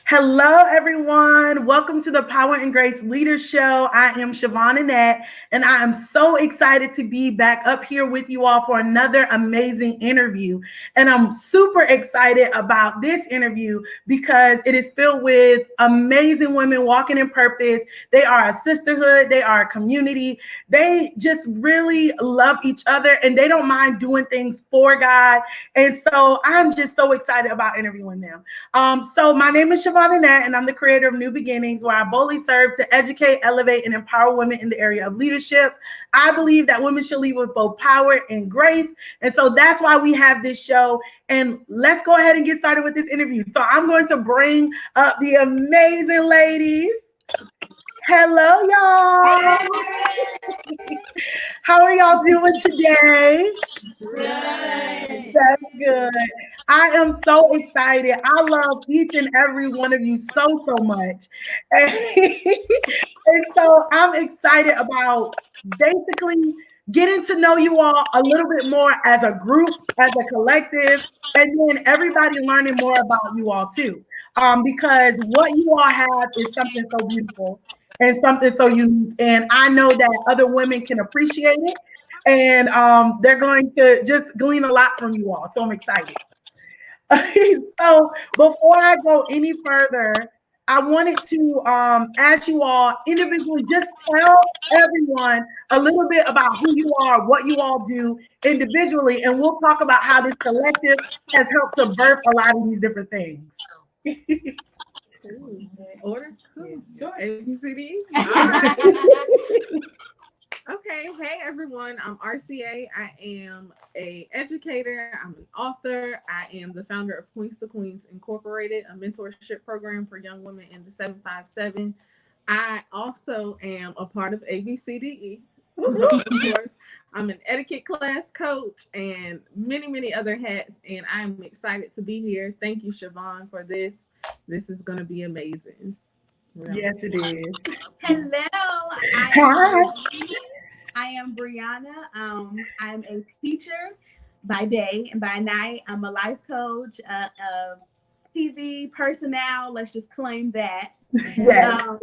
Hello, everyone. Welcome to the Power and Grace Leader Show. I am Chavon Anette, and I am so excited to be back up here with you all for another amazing interview. And I'm super excited about this interview because it is filled with amazing women walking in purpose. They are a sisterhood, they are a community. They just really love each other and they don't mind doing things for God. And so I'm just so excited about interviewing them. So my name is Chavon Anette, and I'm the creator of New Beginnings, where I boldly serve to educate, elevate, and empower women in the area of leadership. I believe that women should lead with both power and grace. And so that's why we have this show. And let's go ahead and get started with this interview. So I'm going to bring up the amazing ladies. Hello, y'all. How are y'all doing today? Good. That's good. I am so excited. I love each and every one of you so much. And so I'm excited about basically getting to know you all a little bit more as a group, as a collective, and then everybody learning more about you all too. Because what you all have is something so beautiful and something so unique. And I know that other women can appreciate it and they're going to just glean a lot from you all. So I'm excited. So before I go any further, I wanted to ask you all individually, just tell everyone a little bit about who you are, what you all do individually, and we'll talk about how this collective has helped to birth a lot of these different things. Cool. Order? Cool. Sure. ABCD. All right. Okay. Hey, everyone. I'm RCA. I am a educator. I'm an author. I am the founder of Queens to Queens Incorporated, a mentorship program for young women in the 757. I also am a part of ABCDE. Of course, I'm an etiquette class coach and many other hats. And I'm excited to be here. Thank you, Chavon, for this. This is going to be amazing. Yes, it is. Hello, Hi. I am Brianna. I'm a teacher by day, and by night, I'm a life coach, a TV personnel. Let's just claim that. Yes.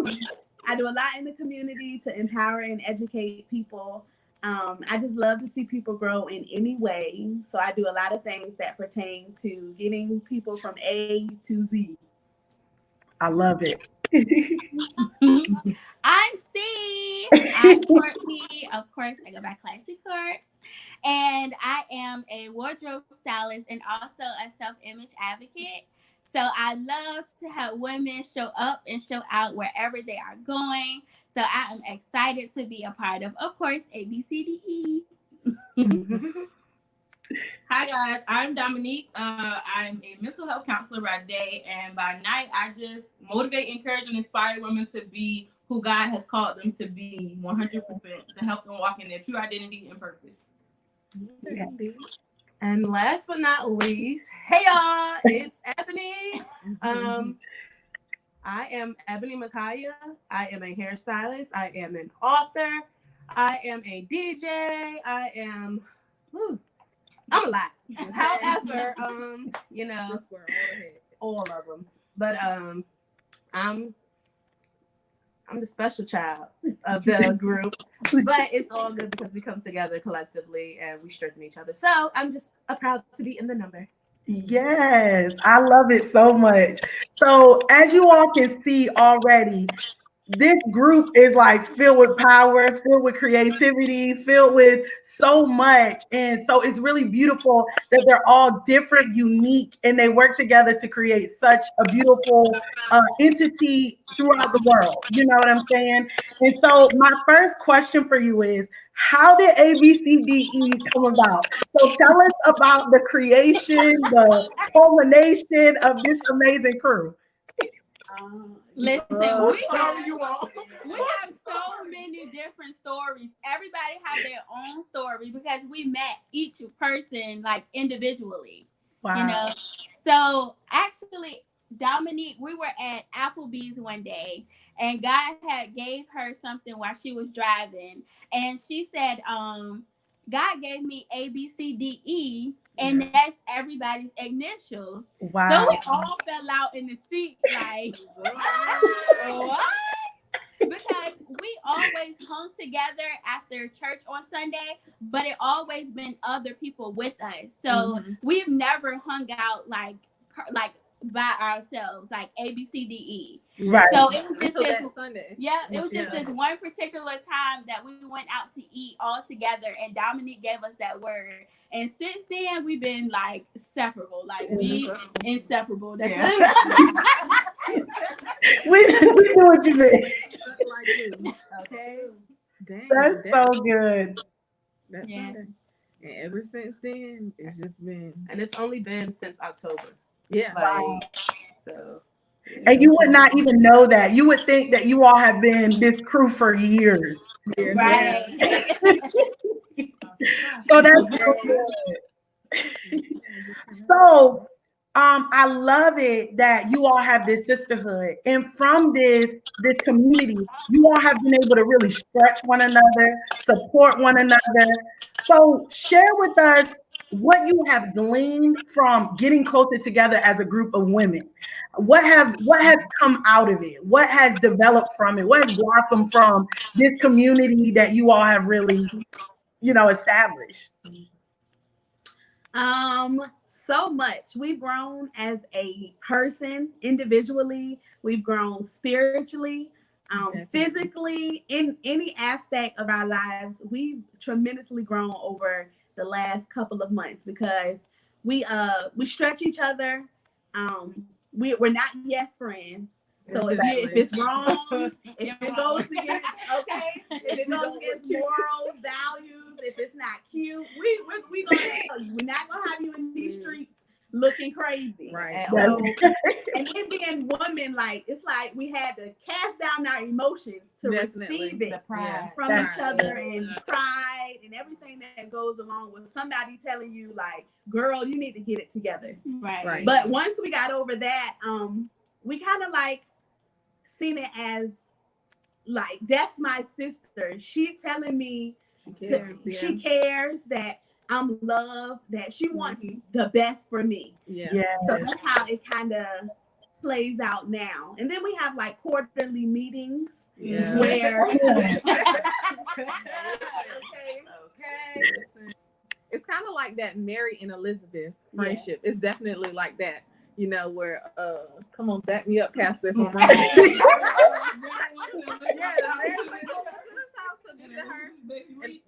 I do a lot in the community to empower and educate people. I just love to see people grow in any way. So I do a lot of things that pertain to getting people from A to Z. I love it. I'm C. I'm Courtney. Of course, I go by Classy Court. And I am a wardrobe stylist and also a self-image advocate. So I love to help women show up and show out wherever they are going. So I am excited to be a part of course, ABCDE. Hi guys, I'm Dominique. I'm a mental health counselor by day, and by night, I just motivate, encourage, and inspire women to be who God has called them to be 100% to help them walk in their true identity and purpose. Yeah. And last but not least, hey y'all, it's Ebony. I am Ebony Micaiah. I am a hairstylist. I am an author. I am a DJ. I'm a lot. However, all of them. But I'm the special child of the group. But it's all good because we come together collectively and we strengthen each other. So I'm just proud to be in the number. Yes, I love it so much. So, as you all can see already, this group is like filled with power, filled with creativity, filled with so much. And so it's really beautiful that they're all different, unique, and they work together to create such a beautiful entity throughout the world. You know what I'm saying? And so my first question for you is, how did ABCDE come about? So tell us about the creation, the culmination of this amazing crew. Listen, Whose story you want? we have so many different stories. Everybody have their own story because we met each person like individually. Wow. You know. So actually, Dominique, we were at Applebee's one day, and God had gave her something while she was driving, and she said, God gave me A B C D E, and that's everybody's initials. Wow. So we all fell out in the seat, like, what? Because we always hung together after church on Sunday, but it always been other people with us. So we've never hung out like by ourselves, like A, B, C, D, E. Right. So it was just this Sunday. Yeah, it was just this one particular time that we went out to eat all together, and Dominique gave us that word. And since then, we've been like separable, like we inseparable. That's we know what you mean. Okay. Dang, That's so good. That's Sunday. And ever since then, it's just been. And it's only been since October. Yeah. Like, so. And you would not even know that. You would think that you all have been this crew for years. Right. So that's so good. So I love it that you all have this sisterhood, and from this community, you all have been able to really stretch one another, support one another. So share with us what you have gleaned from getting closer together as a group of women. What has come out of it? What has developed from it? What has blossomed from this community that you all have really, established? So much. We've grown as a person individually. We've grown spiritually, physically, in any aspect of our lives. We've tremendously grown over the last couple of months because we stretch each other. We're not yes friends. So if it's wrong, if it goes against if it goes against morals, values, if it's not cute, we gonna tell you. We're not gonna have you in these streets looking crazy. Right. So, and then being women, like it's like we had to cast down our emotions to receive it from each other, and pride and everything that goes along with somebody telling you, like, girl, you need to get it together. Right. But once we got over that, we kind of like seen it as like, that's my sister. She telling me she cares, that I'm loved, that she wants the best for me. Yeah. So that's how it kind of plays out now. And then we have like quarterly meetings where It's kind of like that Mary and Elizabeth friendship. It's definitely like that. Where come on, back me up, Pastor, if I'm wrong.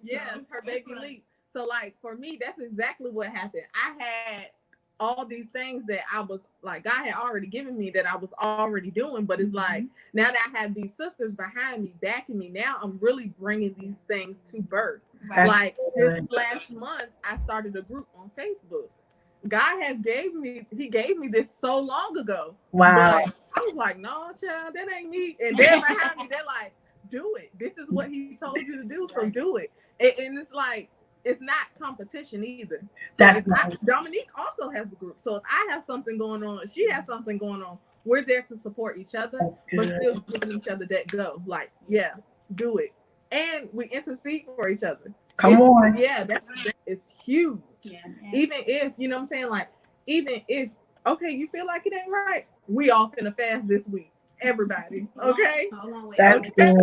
Yes, her baby leap. So like for me, that's exactly what happened. I had all these things that I was like, God had already given me that I was already doing, but it's like now that I have these sisters behind me, backing me, now I'm really bringing these things to birth. Right. Like this last month, I started a group on Facebook. God gave me this so long ago. Wow. But I was like, no, child, that ain't me. And they're behind me, they're like, do it. This is what he told you to do, so do it. And it's like, it's not competition either. So Dominique also has a group. So if I have something going on, she has something going on, we're there to support each other, but still giving each other that go. Like, yeah, do it. And we intercede for each other. Come on. Yeah, it's huge. Yeah. Even if, you know what I'm saying? Like, even if, okay, you feel like it ain't right, we all finna fast this week. Everybody. Okay? Hold on, wait. That's good.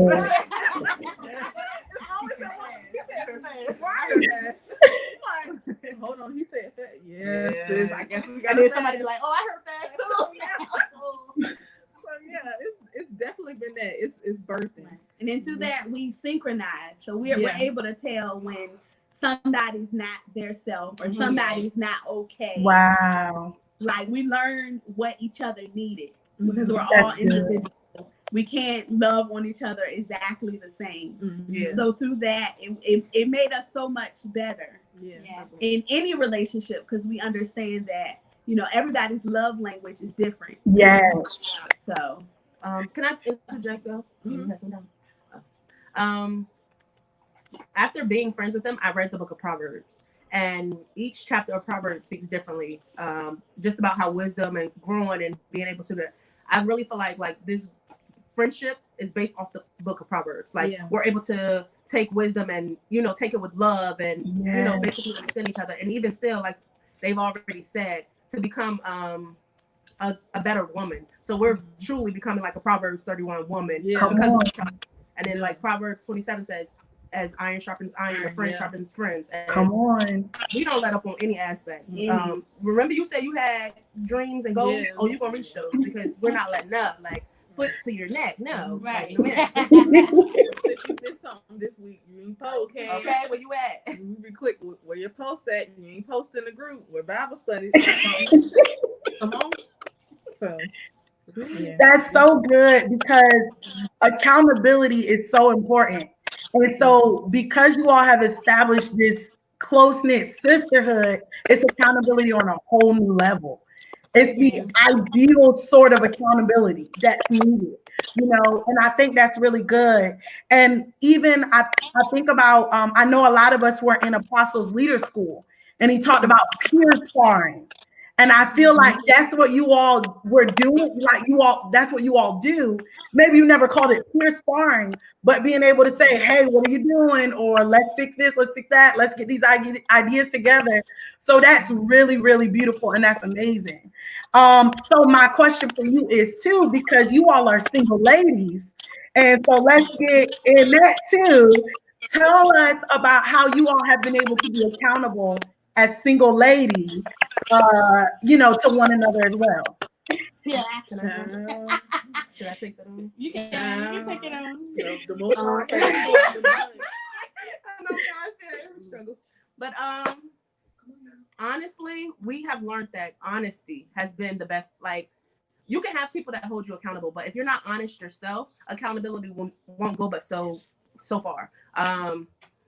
It's always like, hold on, he said that. Yes, sis, I guess we got. And then somebody be like, "Oh, I heard fast too." So yeah, it's definitely been that. It's birthing. And then through that, we synchronize. So we're able to tell when somebody's not their self or somebody's not okay. Wow. Like we learned what each other needed because we're all individuals. We can't love on each other exactly the same. Yeah. So through that, it made us so much better in any relationship because we understand that, everybody's love language is different. Yes. So can I interject though? After being friends with them, I read the book of Proverbs, and each chapter of Proverbs speaks differently, just about how wisdom and growing and being able to. I really feel like this friendship is based off the book of Proverbs. Like we're able to take wisdom and take it with love and basically understand each other. And even still, like they've already said to become a better woman. So we're truly becoming like a Proverbs 31 woman because of each other. And then like Proverbs 27 says, as iron sharpens iron, a friend sharpens friends. And come on. we don't let up on any aspect. Remember you said you had dreams and goals? Oh, you're going to reach those because we're not letting up. Like, foot to your neck. No. Right. Like, If you missed something this week, you ain't post. okay, where you at? You be quick where your post at. You ain't post in the group where Bible studies. Come on. So That's so good because accountability is so important. And so because you all have established this close-knit sisterhood, it's accountability on a whole new level. It's the ideal sort of accountability that's needed, and I think that's really good. And even I think about, I know a lot of us were in Apostles Leader School, and he talked about peer sparring. And I feel like that's what you all were doing. Like that's what you all do. Maybe you never called it peer sparring, but being able to say, hey, what are you doing? Or let's fix this, let's fix that. Let's get these ideas together. So that's really, really beautiful. And that's amazing. So my question for you is too, because you all are single ladies. And so let's get in that too. Tell us about how you all have been able to be accountable as single ladies, to one another as well. Yeah. Should I take that on? You can take it on. The most struggles. But honestly, we have learned that honesty has been the best. Like, you can have people that hold you accountable, but if you're not honest yourself, accountability won't go but so far.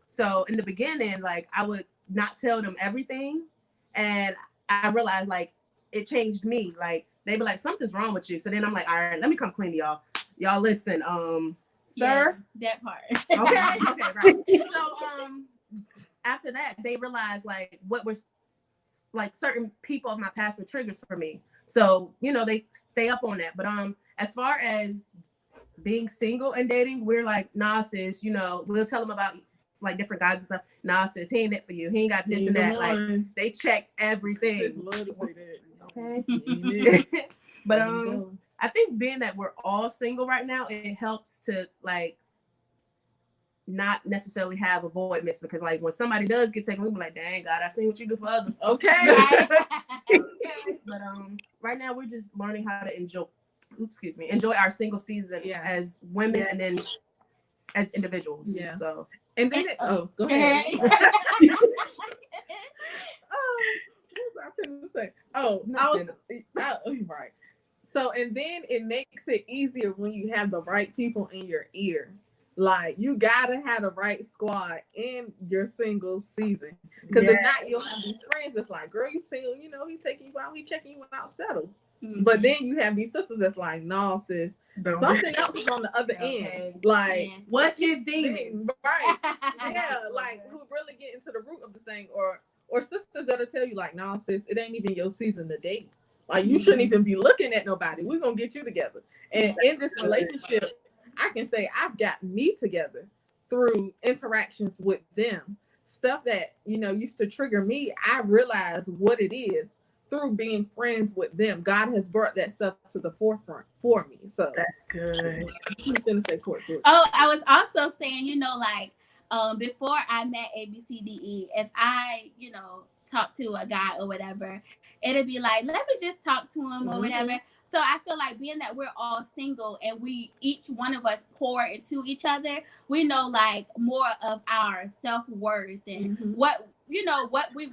So in the beginning, like, I would not tell them everything, and I realized like it changed me. Like, they'd be like, something's wrong with you. So then I'm like, all right, let me come clean to y'all. Y'all listen, sir. Yeah, that part. Okay, right. So after that, they realized like what was like certain people of my past were triggers for me. So, they stay up on that. But as far as being single and dating, we're like, nah, sis, we'll tell them about like different guys and stuff. Nah, sis, he ain't it for you. He ain't got this and that. Like, they check everything. Okay. But I think being that we're all single right now, it helps to like not necessarily have a void missing, because like when somebody does get taken, we'll be like, dang God, I seen what you do for others. Okay. But right now we're just learning how to enjoy our single season as women and then as individuals. Yeah. So and then go ahead. I couldn't say. Right. So, and then it makes it easier when you have the right people in your ear. Like, you gotta have the right squad in your single season, because if not, you'll have these friends that's like, girl, you single, he taking you out, he checking you out, settle. Mm-hmm. But then you have these sisters that's like, no, sis, something else is on the other end. Like, what's his demons? Right. Yeah, like, who really get into the root of the thing, or sisters that'll tell you like, no, sis, it ain't even your season to date. Like, you shouldn't even be looking at nobody. We're gonna get you together. And in this relationship, I can say I've got me together through interactions with them. Stuff that, used to trigger me, I realize what it is through being friends with them. God has brought that stuff to the forefront for me. So that's good. Oh, I was also saying, before I met ABCDE, if I, talk to a guy or whatever, it'd be like, let me just talk to him or whatever. So I feel like being that we're all single and each one of us pour into each other, we know like more of our self-worth and what we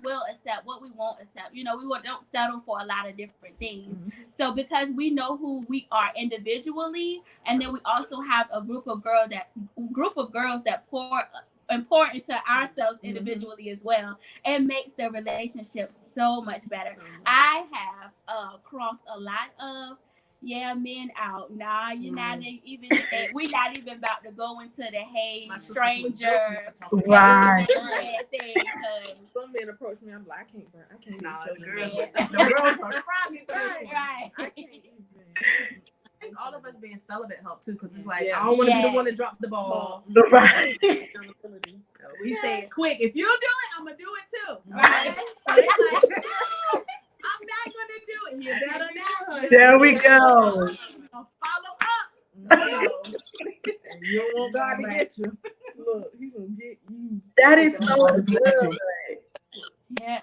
will accept, what we won't accept. We don't settle for a lot of different things. So because we know who we are individually, and then we also have a group of girls that pour into ourselves individually as well, it makes the relationship so much better. I have crossed a lot of men out. Nah, you're not even. We're not even about to go into the stranger. Right. Thing. Some men approach me. I'm like, I can't. Nah, the girls are me for this one. Right. I can't even. I think all of us being celibate help too, because it's like, I don't want to be the one to drop the ball. Right. We say it quick. If you do it, I'm gonna do it too. Right. So they like, no, I'm not gonna do it. You better not. There we go. Follow up. No. You don't want God to get you. Look, he gonna get you. That is so good. Yeah.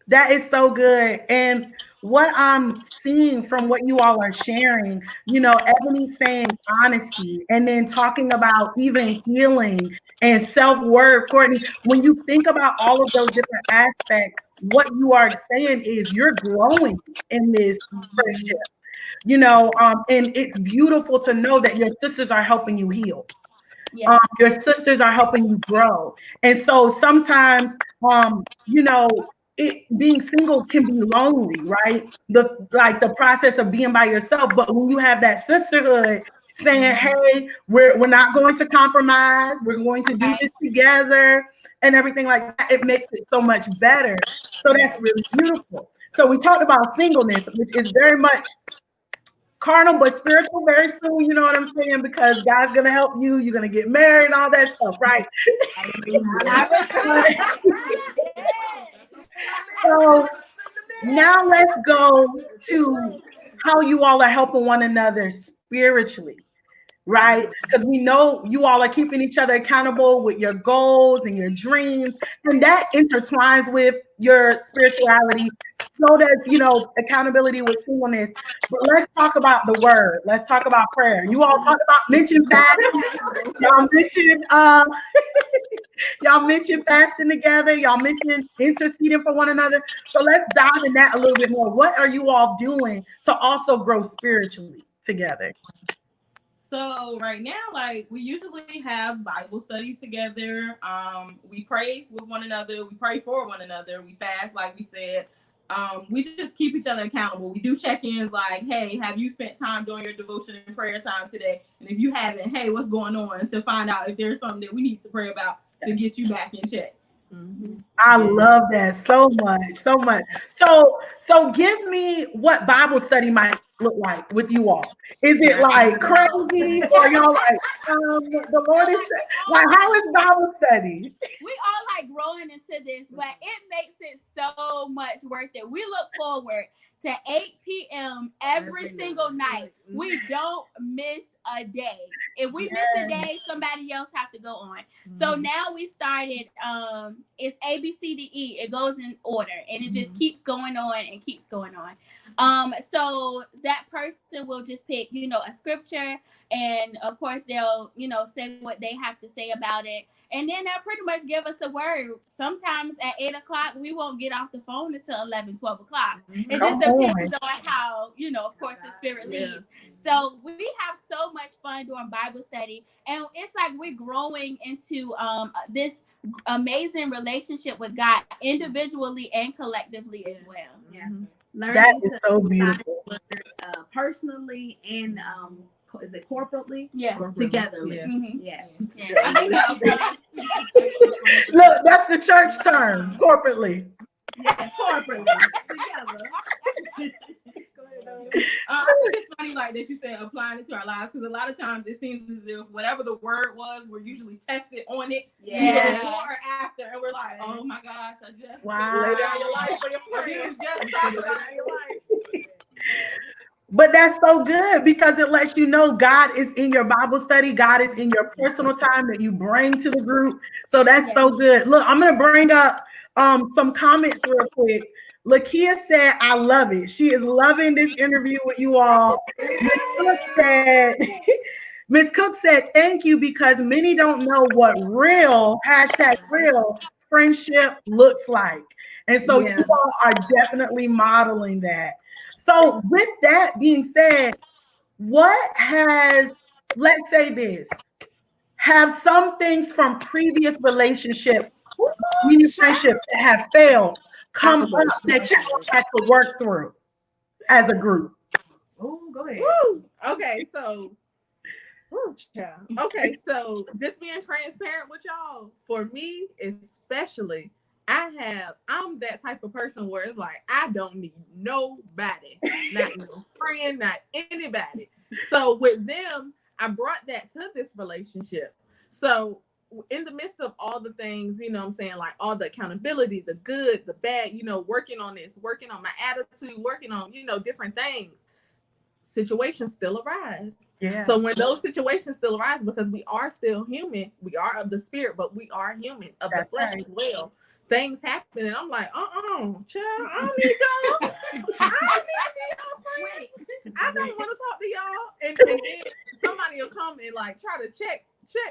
That is so good. And what I'm seeing from what you all are sharing, Ebony saying honesty and then talking about even healing and self-worth. Courtney, when you think about all of those different aspects, what you are saying is you're growing in this friendship, and it's beautiful to know that your sisters are helping you heal. Yeah. Your sisters are helping you grow. And so sometimes, being single can be lonely, right? The process of being by yourself. But when you have that sisterhood saying, hey, we're not going to compromise, we're going to do this together and everything like that, it makes it so much better. So that's really beautiful. So we talked about singleness, which is very much carnal but spiritual very soon, you know what I'm saying? Because God's gonna help you, you're gonna get married and all that stuff, right? So now let's go to how you all are helping one another spiritually, right? Because we know you all are keeping each other accountable with your goals and your dreams, and that intertwines with your spirituality. So does, accountability with singleness. But let's talk about the word. Let's talk about prayer. You all talked about mention fasting. Y'all mentioned fasting together. Y'all mentioned interceding for one another. So let's dive in that a little bit more. What are you all doing to also grow spiritually together? So right now, like we usually have Bible study together. We pray with one another. We pray for one another. We fast, like we said. We just keep each other accountable. We do check-ins like, hey, have you spent time during your devotion and prayer time today? And if you haven't, hey, what's going on? To find out if there's something that we need to pray about to get you back in check. Mm-hmm. I love that so much, so much. So give me what Bible study might look like with you all. Is it like crazy, or y'all like the Lord is like, how is Bible study? We all like growing into this, but it makes it so much worth it. We look forward to 8 p.m. every single night. We don't miss a day. If we miss a day, somebody else have to go on. So now we started, it's A, B, C, D, E. It goes in order, and it just keeps going on and keeps going on. So that person will just pick, a scripture, and of course they'll, say what they have to say about it. And then they'll pretty much give us a word. Sometimes at 8 o'clock, we won't get off the phone until 11, 12 o'clock. It just depends on how, of course, the Spirit leads. So we have so much fun doing Bible study. And it's like we're growing into this amazing relationship with God individually and collectively as well. Yeah. That is so beautiful. Personally and is it corporately? Yeah. Together. Yeah. Yeah. Look, that's the church term, corporately. Yeah, corporately. Together. I think it's funny like that you said applying it to our lives, because a lot of times it seems as if whatever the word was, we're usually tested on it either before or after, and we're like, oh my gosh, I just Wow. lay down your life for your friends. Just talk about your life. But that's so good because it lets you know God is in your Bible study. God is in your personal time that you bring to the group. So that's so good. Look, I'm going to bring up some comments real quick. Lakia said, I love it. She is loving this interview with you all. Miss Cook said, thank you, because many don't know what real, #real friendship looks like. And so you all are definitely modeling that. So with that being said, let's say this, have some things from previous relationships, meaning friendships that have failed, come up that you had to work through as a group? Oh, go ahead. Woo. Okay, so just being transparent with y'all, for me especially, I'm that type of person where it's like I don't need nobody, not no friend, not anybody. So with them, I brought that to this relationship. So in the midst of all the things, you know what I'm saying, like all the accountability, the good, the bad, you know, working on this, working on my attitude, working on, you know, different things, situations still arise. Yeah. So when those situations still arise, because we are still human, we are of the spirit, but we are human of That's the flesh right. as well. Things happen, and I'm like, child, I don't need y'all. I don't need to be y'all friend. I don't want to talk to y'all. And then somebody will come and like try to check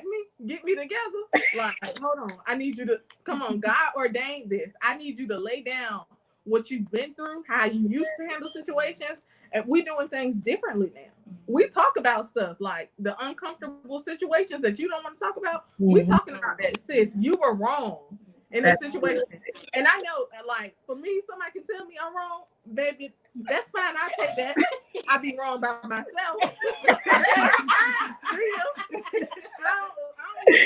me, get me together. Like, hold on, I need you to come on. God ordained this. I need you to lay down what you've been through, how you used to handle situations, and we doing things differently now. We talk about stuff like the uncomfortable situations that you don't want to talk about. We talking about that, sis. You were wrong in this situation. And I know, like, for me, somebody can tell me I'm wrong, baby, that's fine. I take that. I be wrong by myself. I don't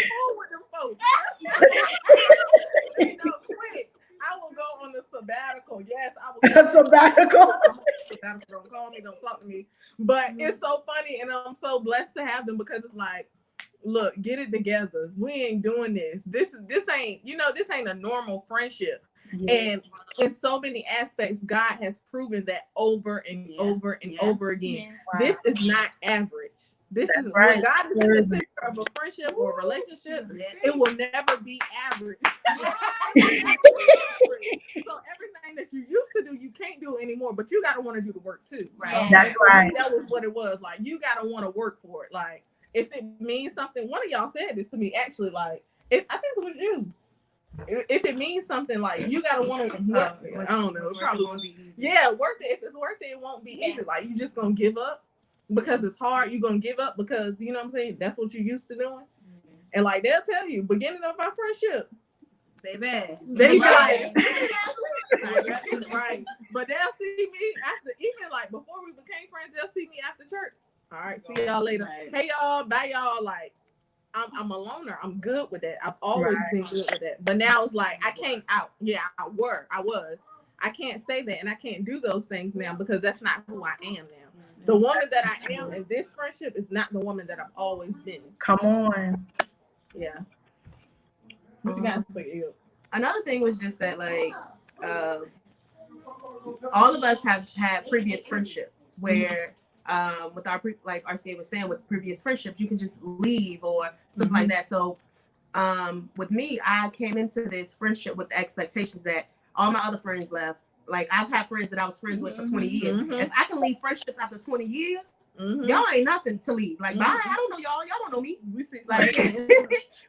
fool with them folks. You know, quick. I will go on a sabbatical. Yes, I will. A sabbatical. Don't call me, don't talk to me. But it's so funny, and I'm so blessed to have them, because it's like, look, get it together. We ain't doing this. This ain't, you know, this ain't a normal friendship. Yeah. And in so many aspects, God has proven that over and over and over again. Yeah. Wow. This is not average. This is right. When God is in the center of a friendship or a relationship, it will never be average. So everything that you used to do, you can't do anymore, but you gotta want to do the work too. Right. That's right. That was what it was. Like, you gotta want to work for it. Like, if it means something, one of y'all said this to me actually. Like, I think it was you. If it means something, like, you gotta want to. I don't know. It probably won't be easy. Yeah, worth it. If it's worth it, it won't be easy. Like, you just gonna give up because it's hard. You're gonna give up because, you know what I'm saying, that's what you used to doing. And like, they'll tell you, beginning of our friendship, baby, they right. Right. But they'll see me after, even like before we became friends, they'll see me after church. All right, see y'all later. Right. Hey y'all, bye y'all. Like, I'm a loner. I'm good with that. I've always been good with that. But now it's like, I can't out. Yeah, I was. I can't say that, and I can't do those things now because that's not who I am now. The woman that I am in this friendship is not the woman that I've always been. Come on. Yeah. What you guys think? Another thing was just that, like, all of us have had previous friendships where, with our like RCA was saying, with previous friendships, you can just leave or something like that. So, with me, I came into this friendship with the expectations that all my other friends left. Like, I've had friends that I was friends with for 20 years. If I can leave friendships after 20 years, y'all ain't nothing to leave. Like, bye. I don't know y'all. Y'all don't know me. We see, like, okay,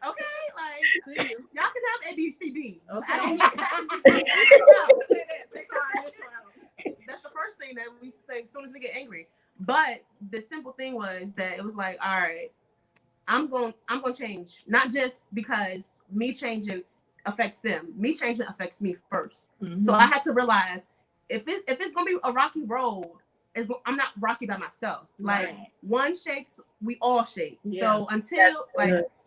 like, y'all can have ABCD. Okay. I don't That's the first thing that we say as soon as we get angry. But the simple thing was that it was like, all right, I'm going to change. Not just because me changing affects them. Me changing affects me first. So I had to realize if it's gonna be a rocky road, I'm not rocky by myself. Like, one shakes, we all shake. Yeah. So until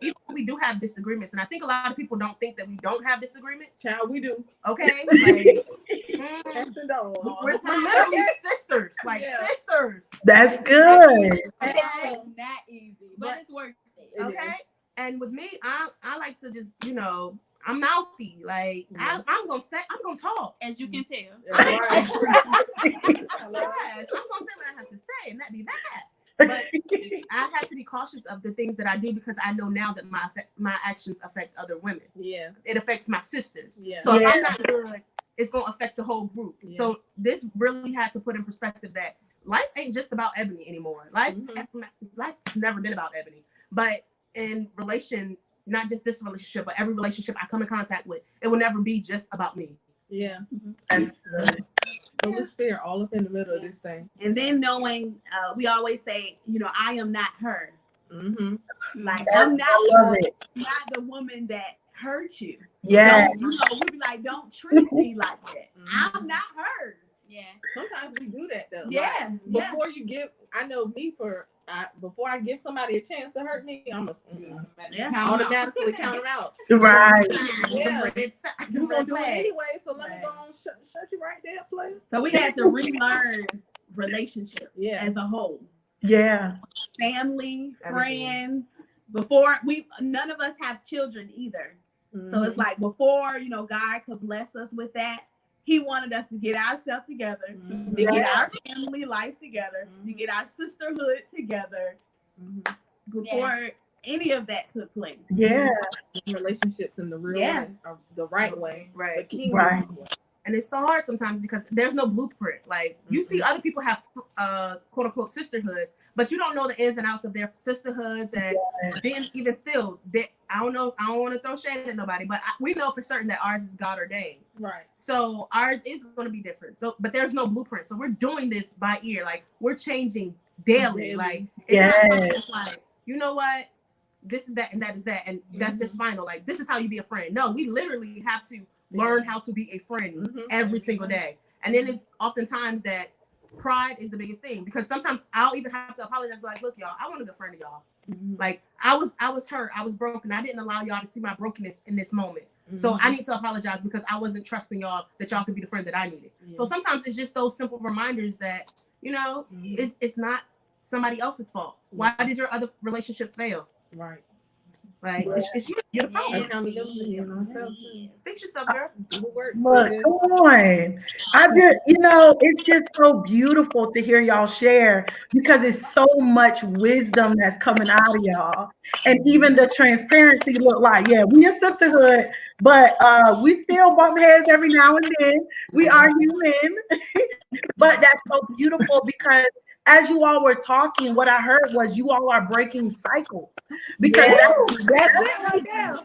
even we do have disagreements, and I think a lot of people don't think that we don't have disagreements. Child, we do. Okay, like, we're literally sisters, like sisters. That's good. It's not easy, but it's worth it. Okay, and with me, I like to just, you know, I'm mouthy. Like, I'm gonna talk, as you can tell. Yes, I'm gonna say what I have to say, and that be that. But I have to be cautious of the things that I do because I know now that my actions affect other women. Yeah, it affects my sisters. Yeah. So if I'm not good, it's gonna affect the whole group. Yeah. So this really had to put in perspective that life ain't just about Ebony anymore. Life's never been about Ebony, but in relation. Not just this relationship, but every relationship I come in contact with, it will never be just about me. Yeah. That's good. Holy Spirit all up in the middle of this thing. And then knowing, we always say, you know, I am not her. Like, I'm not the woman that hurt you. Yeah. You know, we be like, don't treat me like that. I'm not her. Yeah. Sometimes we do that though. Yeah. Like, before you give, I know me before I give somebody a chance to hurt me, I'm automatically count them out. Right. Yeah. You're going to do it anyway, so let me go on shut you right there, player. So we had to relearn relationships as a whole. Yeah. Family, friends, before none of us have children either. So it's like before, God could bless us with that, he wanted us to get ourselves together, to get our family life together, to get our sisterhood together before any of that took place. Yeah. Relationships in the real way, or the right way, right? The kingdom way. And it's so hard sometimes because there's no blueprint. Like you see other people have quote unquote sisterhoods, but you don't know the ins and outs of their sisterhoods. And then even still, I don't know. I don't want to throw shade at nobody, but we know for certain that ours is God ordained. Right. So ours is going to be different. So, but there's no blueprint. So we're doing this by ear. Like we're changing daily. Like it's not something that's like, you know what? This is that and that is that. And that's just final. Like this is how you be a friend. No, we literally have to learn how to be a friend every single day. And then it's oftentimes that pride is the biggest thing, because sometimes I'll even have to apologize, like, look, y'all, I want to be a friend of y'all. Like I was hurt, I was broken, I didn't allow y'all to see my brokenness in this moment. So I need to apologize because I wasn't trusting y'all that y'all could be the friend that I needed. So sometimes it's just those simple reminders that, it's not somebody else's fault. Why did your other relationships fail? Right. Like it's you. You're the problem. Fix yourself, girl. Look, come on. It's just so beautiful to hear y'all share, because it's so much wisdom that's coming out of y'all. And even the transparency look like, we a sisterhood, but we still bump heads every now and then. We are human. But that's so beautiful, because as you all were talking, what I heard was you all are breaking cycles. Because that's it right now.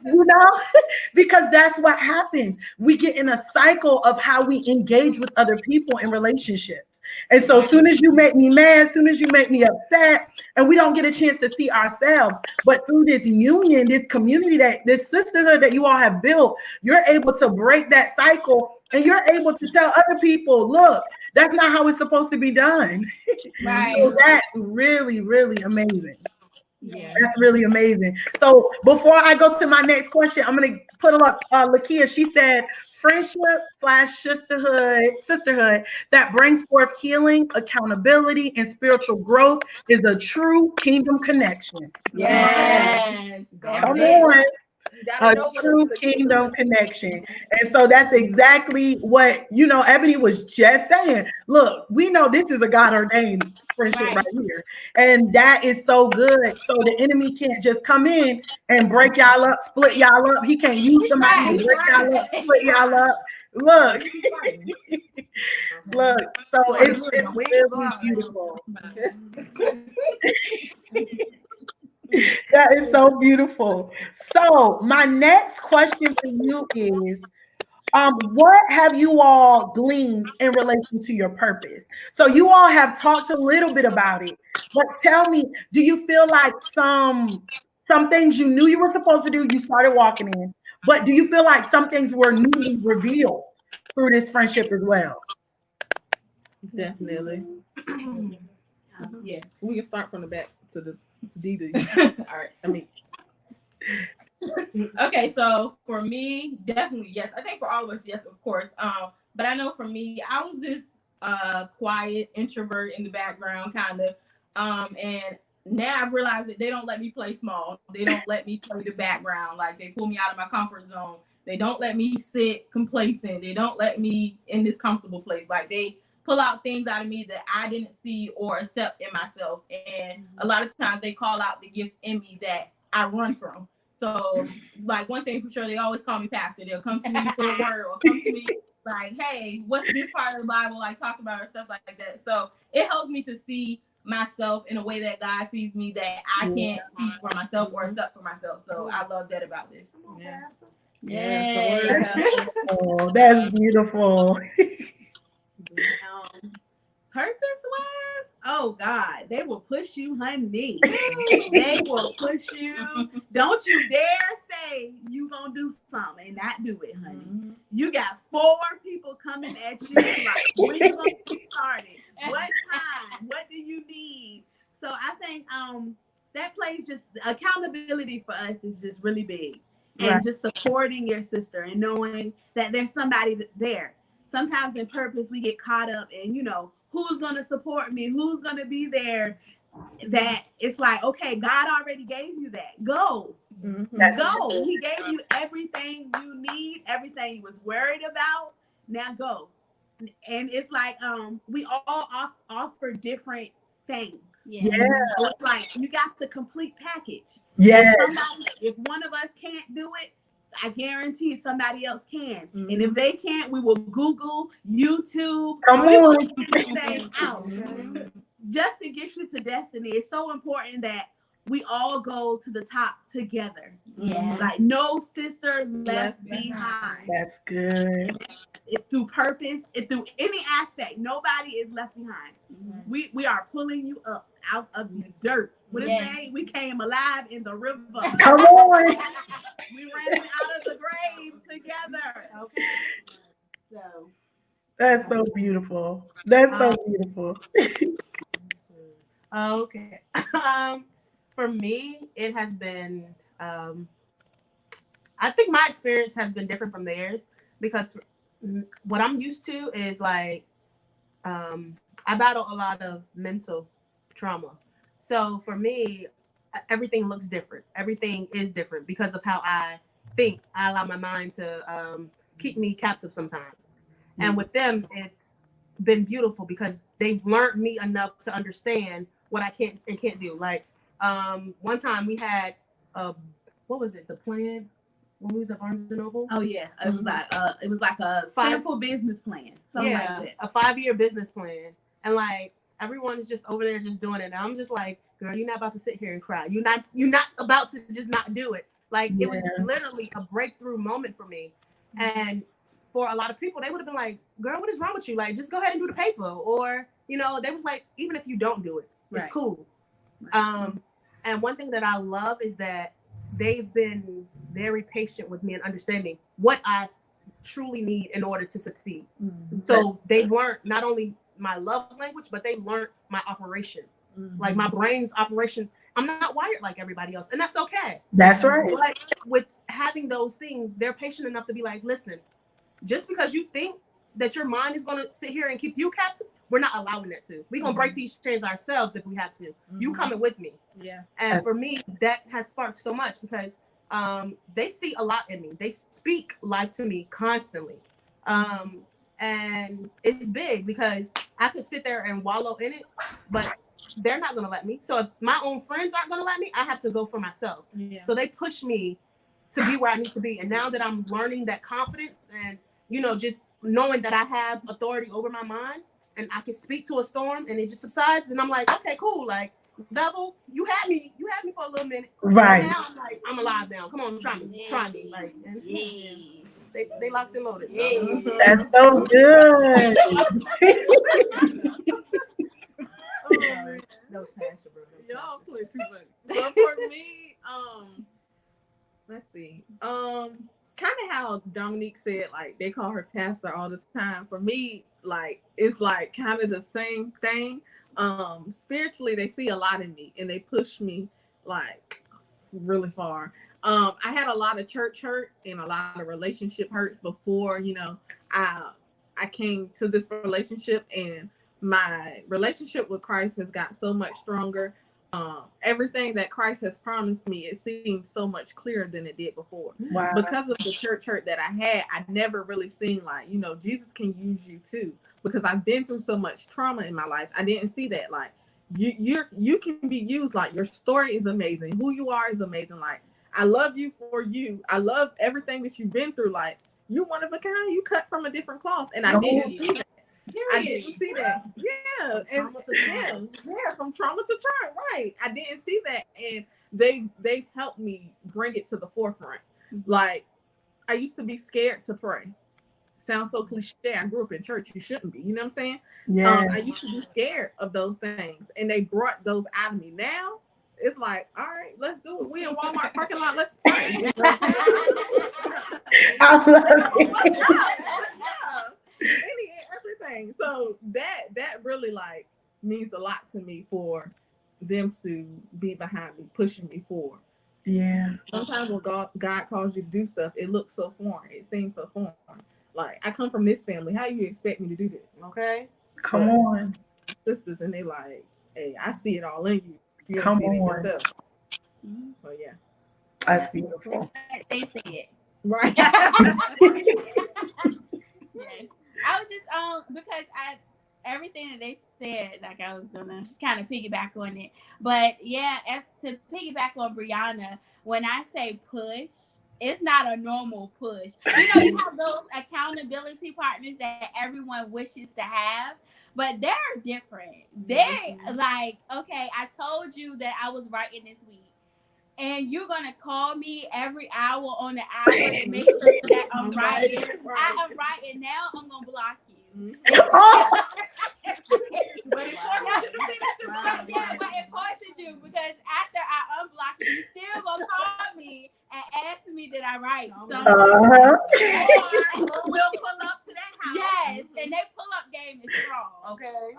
Because that's what happens. We get in a cycle of how we engage with other people in relationships. And so as soon as you make me mad, as soon as you make me upset, and we don't get a chance to see ourselves, but through this union, this community, this sisterhood that you all have built, you're able to break that cycle, and you're able to tell other people, look, that's not how it's supposed to be done. Right. So that's really, really amazing. That's really amazing. So before I go to my next question, I'm going to put up Lakia. She said, friendship/sisterhood that brings forth healing, accountability, and spiritual growth is a true kingdom connection. Yes. Come on. A true kingdom connection. And so that's exactly what, Ebony was just saying. Look, we know this is a God ordained friendship right here. And that is so good. So the enemy can't just come in and break y'all up, split y'all up. He can't use somebody to break y'all up, split y'all up. Look. Look. So it's really beautiful. That is so beautiful. So my next question for you is, what have you all gleaned in relation to your purpose? So you all have talked a little bit about it, but tell me, do you feel like some things you knew you were supposed to do, you started walking in, but do you feel like some things were newly revealed through this friendship as well? Definitely. We can start from the back to the D. All right. Okay, so for me, definitely yes. I think for all of us, yes, of course. But I know for me, I was this quiet introvert in the background, kind of. And now I've realized that they don't let me play small. They don't let me play the background. Like they pull me out of my comfort zone. They don't let me sit complacent. They don't let me in this comfortable place. Like they pull out things out of me that I didn't see or accept in myself. And a lot of times they call out the gifts in me that I run from. So, like, one thing for sure, they always call me pastor. They'll come to me for a word or come to me like, hey, what's this part of the Bible, like, talk about or stuff like that. So it helps me to see myself in a way that God sees me that I can't see for myself or accept for myself. So I love that about this. Oh, that's beautiful. Purpose-wise, oh God, they will push you, honey. They will push you. Don't you dare say you gonna do something and not do it, honey. You got 4 people coming at you like, when you gonna get started? What time? What do you need? So I think that plays just accountability for us is just really big, and just supporting your sister and knowing that there's somebody there. Sometimes in purpose we get caught up in, who's going to support me, who's going to be there. that it's like, okay, God already gave you that. Go. That's Go. He gave you everything you need, everything you was worried about. Now go. And it's like we all offer different things. Yeah. So it's like you got the complete package. Yes. If one of us can't do it, I guarantee somebody else can. And if they can't, we will Google, YouTube, Come we will on. figure this thing out. Just to get you to destiny. It's so important that we all go to the top together. Yeah. Like no sister left behind. That's good. Through purpose, through any aspect, nobody is left behind. We are pulling you up out of the dirt. What is that? We came alive in the river. Come on. We ran out of the grave together. Okay. So That's so beautiful. That's so beautiful. Okay. For me, it has been. I think my experience has been different from theirs because what I'm used to is like I battle a lot of mental trauma. So for me, everything looks different. Everything is different because of how I think. I allow my mind to keep me captive sometimes. And with them, it's been beautiful because they've learned me enough to understand what I can and can't do. Like one time we had what was it? The plan when we was at Barnes and Noble. oh yeah, it was like a sample business plan. Something like that. A 5-year business plan, and like everyone is just over there just doing it. And I'm just like, girl, you're not about to sit here and cry. You're not about to just not do it. Like it was literally a breakthrough moment for me, and for a lot of people, they would have been like, girl, what is wrong with you? Like, just go ahead and do the paper. Or, you know, they was like, even if you don't do it, it's cool. And one thing that I love is that they've been very patient with me and understanding what I truly need in order to succeed. So they've learned not only my love language, but they learned my operation. Like my brain's operation. I'm not wired like everybody else. And that's okay. That's right. But with having those things, they're patient enough to be like, listen, just because you think that your mind is going to sit here and keep you captive, we're not allowing that to. We're going to break these chains ourselves if we have to. You coming with me. Yeah. And for me, that has sparked so much because they see a lot in me. They speak life to me constantly. And it's big because I could sit there and wallow in it, but they're not going to let me. So if my own friends aren't going to let me, I have to go for myself. Yeah. So they push me to be where I need to be. And now that I'm learning that confidence and, you know, just knowing that I have authority over my mind and I can speak to a storm and it just subsides. And I'm like, okay, cool. Like, devil, you had me for a little minute. Right. And now I'm like, I'm alive now. Come on, try me. Like, and they locked and loaded. So. That's so good. That was passion, bro. Y'all play too much. But for me, let's see. Kind of how Dominique said, like they call her pastor all the time. For me, like it's like kind of the same thing. Spiritually, they see a lot in me and they push me like really far. I had a lot of church hurt and a lot of relationship hurts before, you know, I came to this relationship, and my relationship with Christ has got so much stronger. Everything that Christ has promised me, it seems so much clearer than it did before. Wow. Because of the church hurt that I had, I never really seen like, you know, Jesus can use you too. Because I've been through so much trauma in my life, I didn't see that. Like you can be used. Like your story is amazing. Who you are is amazing. Like I love you for you. I love everything that you've been through. Like you're one of a kind. You cut from a different cloth, and I didn't see that. I didn't see that. Yeah, from trauma to trauma. Right. I didn't see that, and they've helped me bring it to the forefront. Like I used to be scared to pray. Sounds so cliche. I grew up in church. You shouldn't be. You know what I'm saying? Yeah. I used to be scared of those things, and they brought those out of me. Now it's like, all right, let's do it. We in Walmart parking lot. Let's pray. I love it. Everything. So that really like means a lot to me for them to be behind me, pushing me forward. Yeah. Sometimes when God calls you to do stuff, it looks so foreign. It seems so foreign. Like I come from this family. How you expect me to do this? Okay. Come on. Sisters, and they like, hey, I see it all in you. You don't Come see it in on. yourself. So yeah. That's beautiful. They say it. Right. Yes. I was just because everything that they said, like I was gonna kind of piggyback on it. But yeah, to piggyback on Brianna, when I say push, it's not a normal push. You know, you have those accountability partners that everyone wishes to have, but they're different. They like, okay, I told you that I was writing this week. And you're gonna call me every hour on the hour to make sure that I'm writing. I am writing now. I'm gonna block you. Oh, But Yeah, but it forces you because after I unblock you, you still gonna call me and ask me did I write something. uh-huh. or we'll pull up to that house. Yes, and their pull up game is strong. Okay.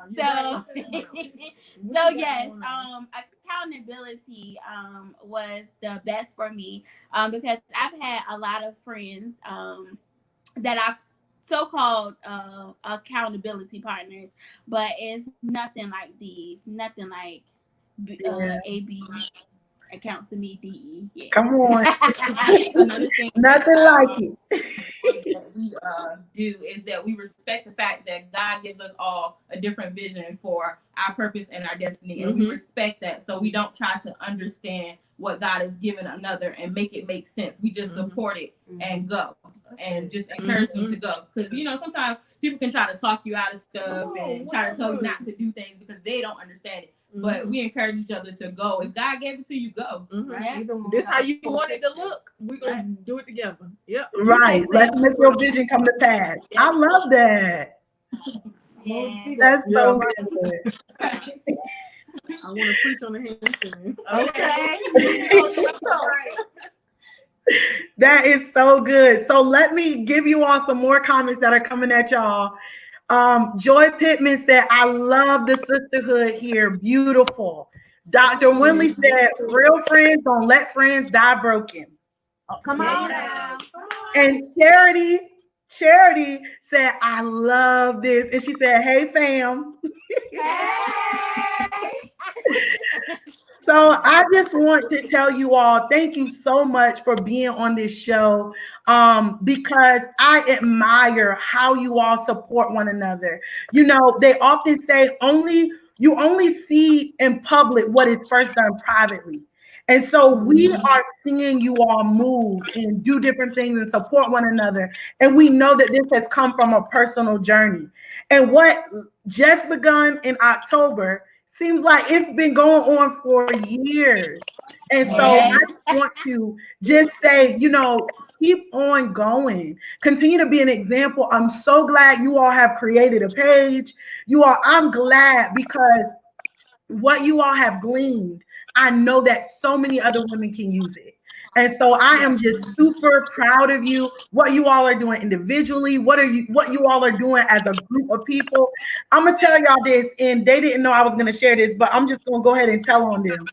So yes, accountability was the best for me because I've had a lot of friends that are so-called accountability partners, but it's nothing like these. Nothing like AB accounts to me DE. Yeah. Come on. I think another thing Nothing like it. that we do is that we respect the fact that God gives us all a different vision for our purpose and our destiny, and we respect that. So we don't try to understand what God has given another and make it make sense. We just support it and go and just encourage them to go, because you know sometimes people can try to talk you out of stuff and try to tell you not to do things because they don't understand it. But we encourage each other to go. If God gave it to you, go. Right? This how you want it to look. We're gonna do it together. Yep. Right. Let's make your vision come to pass. I love that. Yeah. That's so Yeah. good. I want to preach on the handstand. Okay. That is so good. So let me give you all some more comments that are coming at y'all. Joy Pittman said, I love the sisterhood here. Beautiful. Dr. Winley said, real friends don't let friends die broken. Come on now. And Charity said, I love this. And she said, hey, fam. So I just want to tell you all, thank you so much for being on this show, because I admire how you all support one another. You know, they often say you only see in public what is first done privately. And so we are seeing you all move and do different things and support one another. And we know that this has come from a personal journey. And what just begun in October seems like it's been going on for years. And so I just want to just say, you know, keep on going. Continue to be an example. I'm so glad you all have created a page. I'm glad because what you all have gleaned, I know that so many other women can use it. And so I am just super proud of you, what you all are doing individually, what you all are doing as a group of people. I'm gonna tell y'all this, and they didn't know I was gonna share this, but I'm just gonna go ahead and tell on them.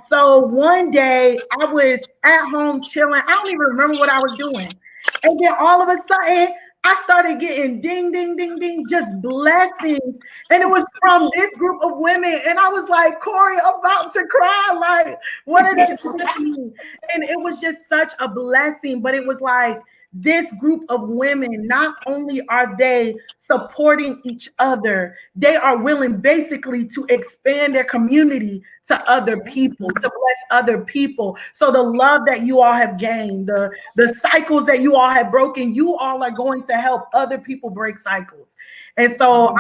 So one day I was at home chilling. I don't even remember what I was doing. And then all of a sudden, I started getting ding, ding, ding, ding, just blessings. And it was from this group of women. And I was like, Corey, I'm about to cry. Like, what are they doing? And it was just such a blessing. But it was like this group of women, not only are they supporting each other, they are willing basically to expand their community to other people, to bless other people. So the love that you all have gained, the cycles that you all have broken, you all are going to help other people break cycles. And so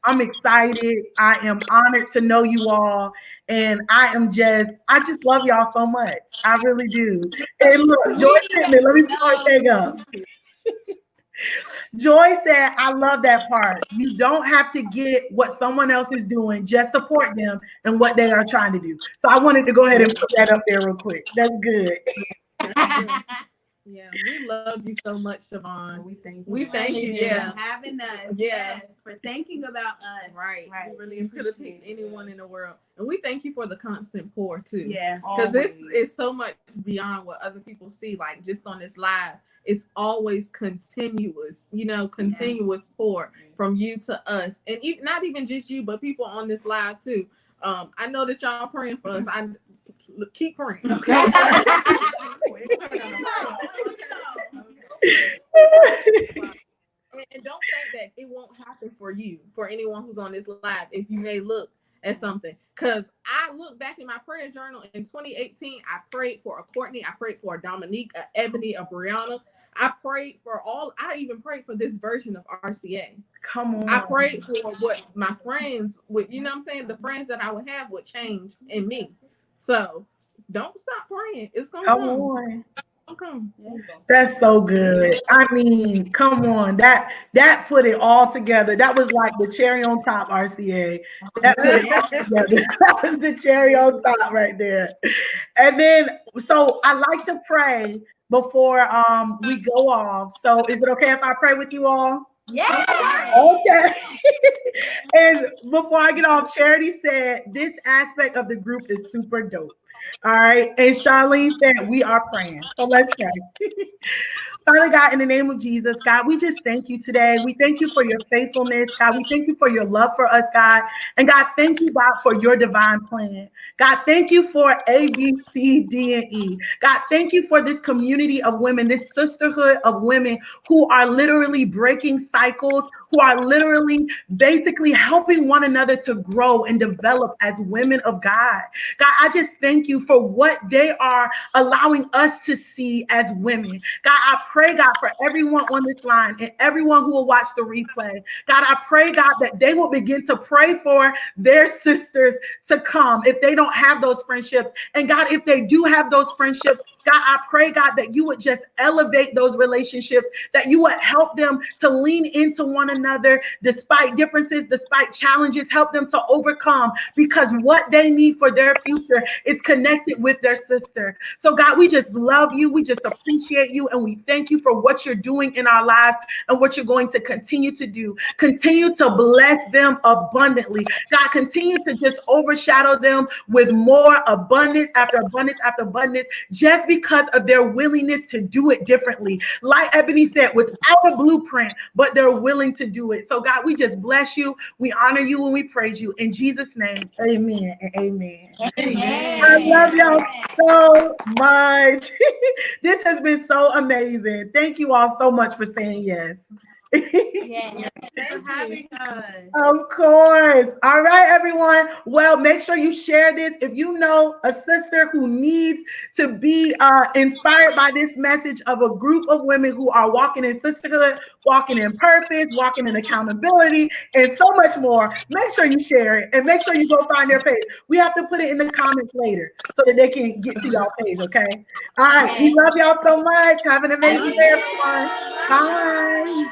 I'm excited. I am honored to know you all. And I just love y'all so much. I really do. And look, Joy Pittman, let me start thing up. Joy said, I love that part. You don't have to get what someone else is doing. Just support them and what they are trying to do. So I wanted to go ahead and put that up there real quick. That's good. Yeah, we love you so much, Chavon. We thank you. We thank you. For Yeah. having us. Yeah. Yes, for thinking about us. Right. Right. We really you could have picked anyone in the world. And we thank you for the constant pour too. Yeah. Because this is so much beyond what other people see. Like just on this live, it's always continuous, continuous pour from you to us. And not even just you, but people on this live too. I know that y'all praying for us. I keep praying. Okay. And don't think that it won't happen for you, for anyone who's on this live, if you may look at something. Because I look back in my prayer journal in 2018, I prayed for a Courtney, I prayed for a Dominique, a Ebony, a Brianna. I even prayed for this version of RCA. Come on. I prayed for what my friends would, the friends that I would have would change in me. So don't stop praying. It's going to Come come. on. Okay. That's so good. I mean, come on. That put it all together. That was like the cherry on top, RCA. That put it all together. That was the cherry on top right there. And then, so I like to pray before we go off. So is it okay if I pray with you all? Yeah. Okay. And before I get off, Charity said this aspect of the group is super dope. All right. And Charlene said we are praying. So let's pray. Father God, in the name of Jesus, God, we just thank you today. We thank you for your faithfulness, God. We thank you for your love for us, God. And God, thank you, God, for your divine plan. God, thank you for A, B, C, D, and E. God, thank you for this community of women, this sisterhood of women who are literally breaking cycles, who are literally basically helping one another to grow and develop as women of God. God, I just thank you for what they are allowing us to see as women. God, I pray, God, for everyone on this line and everyone who will watch the replay. God, I pray, God, that they will begin to pray for their sisters to come if they don't have those friendships. And God, if they do have those friendships, God, I pray, God, that you would just elevate those relationships, that you would help them to lean into one another despite differences, despite challenges, help them to overcome, because what they need for their future is connected with their sister. So God, we just love you. We just appreciate you. And we thank you for what you're doing in our lives and what you're going to continue to do. Continue to bless them abundantly. God, continue to just overshadow them with more abundance after abundance after abundance, just because of their willingness to do it differently. Like Ebony said, without a blueprint, but they're willing to do it. So God, we just bless you. We honor you and we praise you. In Jesus' name, amen and amen. Amen. I love y'all so much. This has been so amazing. Thank you all so much for saying yes. Yeah. Thanks for having us. Of course. All right, everyone. Well, make sure you share this. If you know a sister who needs to be inspired by this message of a group of women who are walking in sisterhood, walking in purpose, walking in accountability, and so much more, make sure you share it and make sure you go find their page. We have to put it in the comments later so that they can get to y'all page, okay? All right. We love y'all so much. Have an amazing day, everyone. Bye.